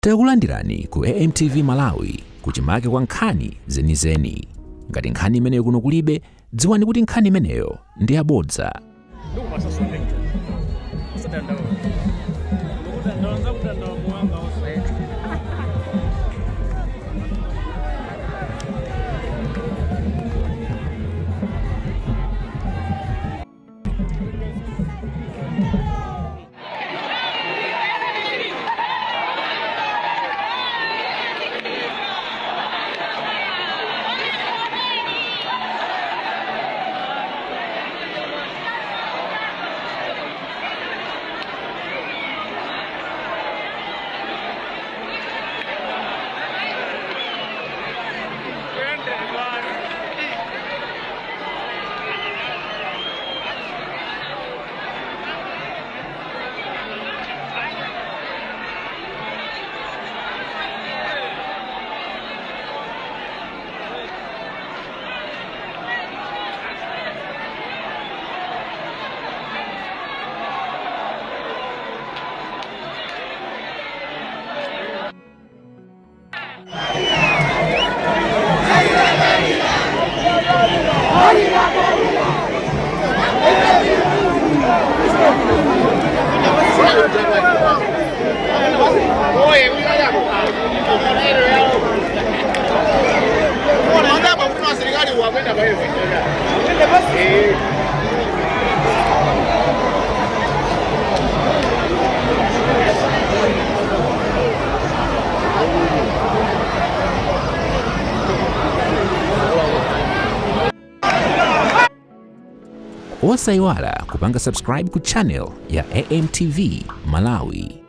Takulandirani ku AMTV Malawi kuchimake kwa nkhani zenizeni. Ngati nkhani imeneyo kuno kulibe, dziwani kuti nkhani imeneyo ndi yabodza. Osaiwala kupanga subscribe ku channel ya AMTV Malawi.